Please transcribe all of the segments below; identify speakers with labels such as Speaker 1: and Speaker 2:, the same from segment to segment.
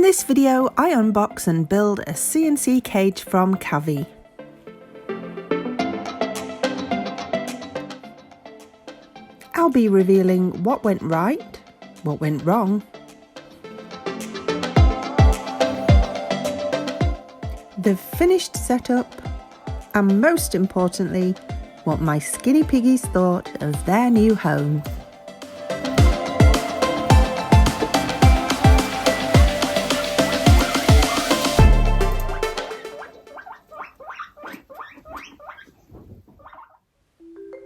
Speaker 1: this video, I unbox and build a C&C cage from Kavee. I'll be revealing what went right, what went wrong, the finished setup, and most importantly, what my skinny piggies thought of their new home.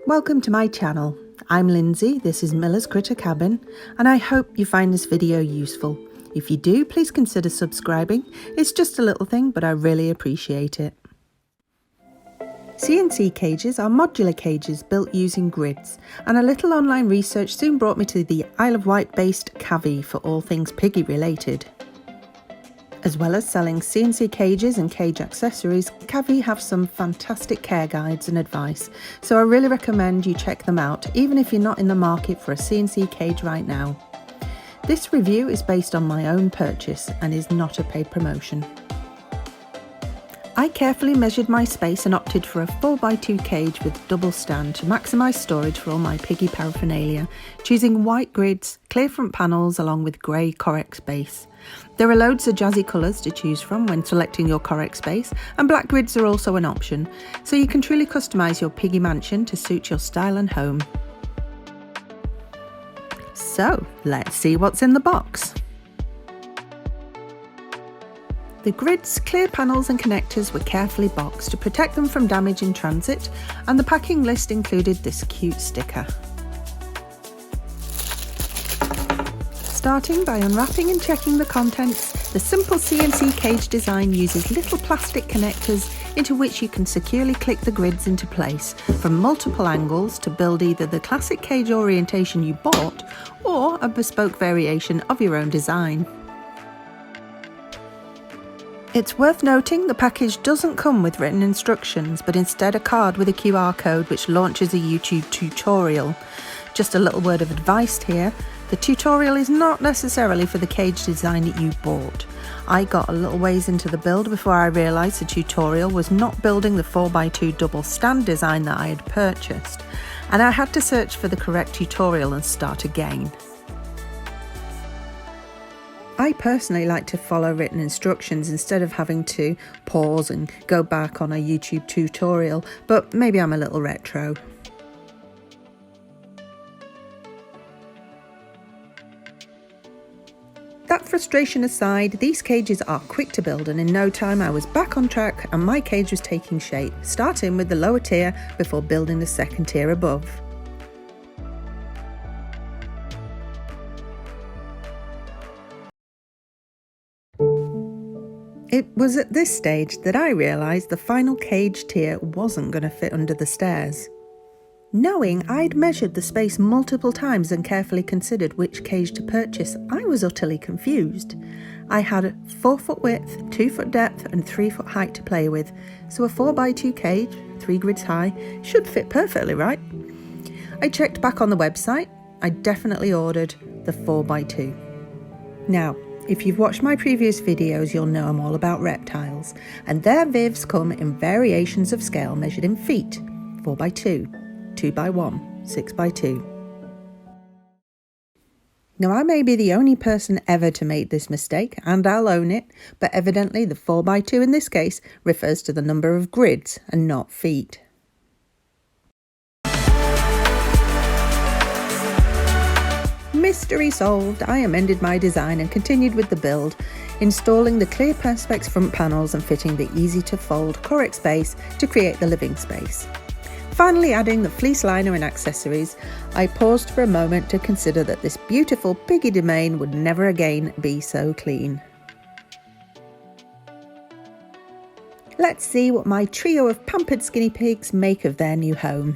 Speaker 1: Welcome to my channel. I'm Lindsay, this is Miller's Critter Cabin, and I hope you find this video useful. If you do, please consider subscribing. It's just a little thing, but I really appreciate it. C&C cages are modular cages built using grids, and a little online research soon brought me to the Isle of Wight based Kavee for all things piggy related. As well as selling C&C cages and cage accessories, Kavee have some fantastic care guides and advice, so I really recommend you check them out, even if you're not in the market for a C&C cage right now. This review is based on my own purchase and is not a paid promotion. I carefully measured my space and opted for a 4x2 cage with double stand to maximise storage for all my piggy paraphernalia, choosing white grids, clear front panels along with grey Corex base. There are loads of jazzy colours to choose from when selecting your Corex base, and black grids are also an option, so you can truly customise your piggy mansion to suit your style and home. So let's see what's in the box. The grids, clear panels and connectors were carefully boxed to protect them from damage in transit, and the packing list included this cute sticker. Starting by unwrapping and checking the contents, the simple C&C cage design uses little plastic connectors into which you can securely click the grids into place from multiple angles to build either the classic cage orientation you bought or a bespoke variation of your own design. It's worth noting the package doesn't come with written instructions, but instead a card with a QR code which launches a YouTube tutorial. Just a little word of advice here, the tutorial is not necessarily for the cage design that you bought. I got a little ways into the build before I realised the tutorial was not building the 4x2 double stand design that I had purchased, and I had to search for the correct tutorial and start again. I personally like to follow written instructions instead of having to pause and go back on a YouTube tutorial, but maybe I'm a little retro. That frustration aside, these cages are quick to build, and in no time I was back on track and my cage was taking shape, starting with the lower tier before building the second tier above. It was at this stage that I realised the final cage tier wasn't going to fit under the stairs. Knowing I'd measured the space multiple times and carefully considered which cage to purchase, I was utterly confused. I had a 4-foot width, 2-foot depth and 3-foot height to play with, so a 4x2 cage, 3 grids high, should fit perfectly, right? I checked back on the website. I definitely ordered the 4x2. Now, if you've watched my previous videos, you'll know I'm all about reptiles, and their vivs come in variations of scale measured in feet: 4x2, 2x1, 6x2. Now, I may be the only person ever to make this mistake, and I'll own it, but evidently the 4x2 in this case refers to the number of grids and not feet. Mystery solved, I amended my design and continued with the build, installing the clear perspex front panels and fitting the easy to fold Corex base to create the living space. Finally adding the fleece liner and accessories, I paused for a moment to consider that this beautiful piggy domain would never again be so clean. Let's see what my trio of pampered skinny pigs make of their new home.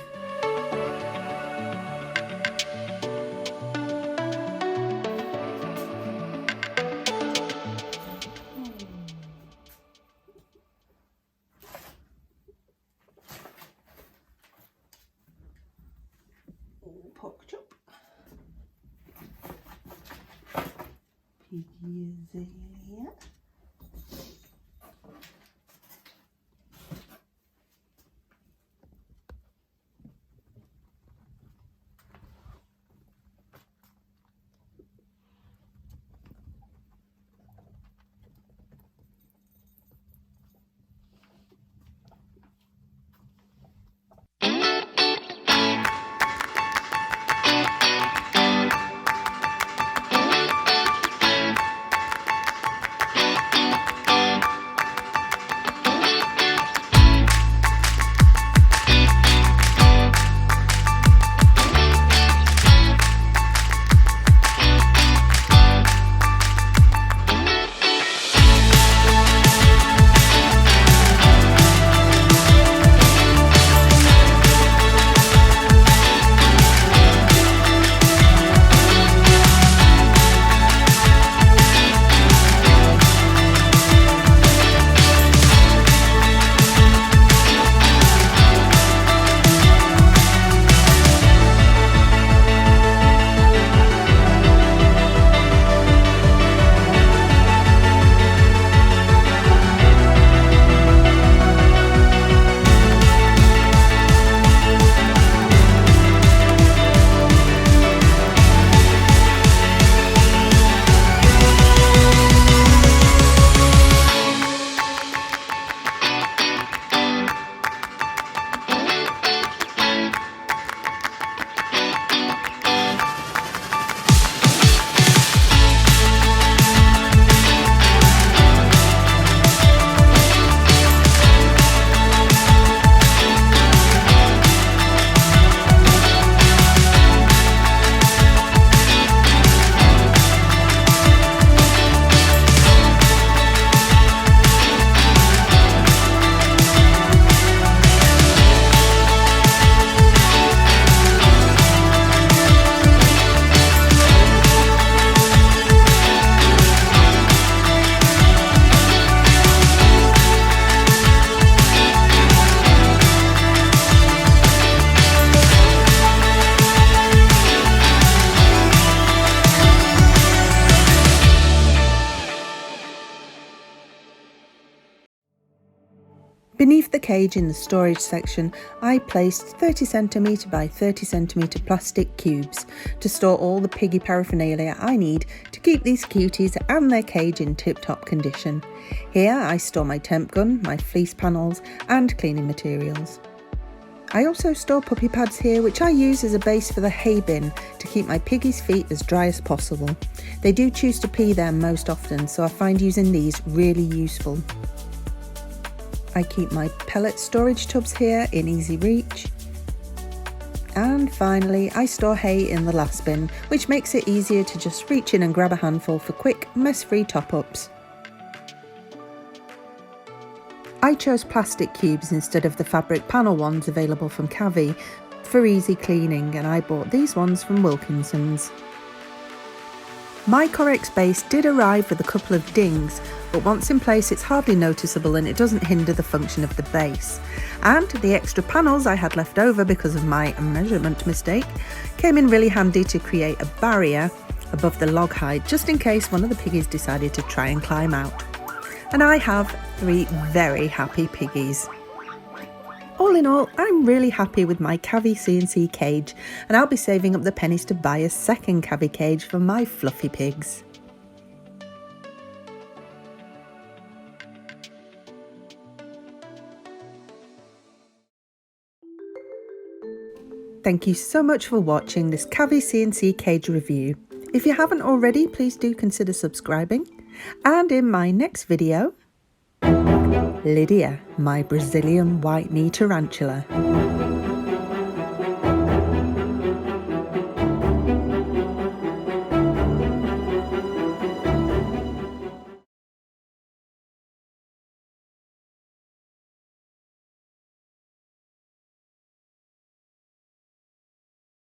Speaker 1: Pork chop. Piggies. here. Beneath the cage in the storage section, I placed 30cm by 30cm plastic cubes to store all the piggy paraphernalia I need to keep these cuties and their cage in tip-top condition. Here I store my temp gun, my fleece panels and cleaning materials. I also store puppy pads here, which I use as a base for the hay bin to keep my piggies' feet as dry as possible. They do choose to pee there most often, so I find using these really useful. I keep my pellet storage tubs here in easy reach. And finally, I store hay in the last bin, which makes it easier to just reach in and grab a handful for quick, mess-free top-ups. I chose plastic cubes instead of the fabric panel ones available from Kavee for easy cleaning, and I bought these ones from Wilkinson's. My Corex base did arrive with a couple of dings, but once in place it's hardly noticeable and it doesn't hinder the function of the base. And the extra panels I had left over because of my measurement mistake came in really handy to create a barrier above the log hide, just in case one of the piggies decided to try and climb out. And I have 3 very happy piggies. All in all, I'm really happy with my Kavee C&C cage, and I'll be saving up the pennies to buy a second Kavee cage for my fluffy pigs. Thank you so much for watching this Kavee C&C cage review. If you haven't already, please do consider subscribing. And in my next video, Lydia, my Brazilian white knee tarantula.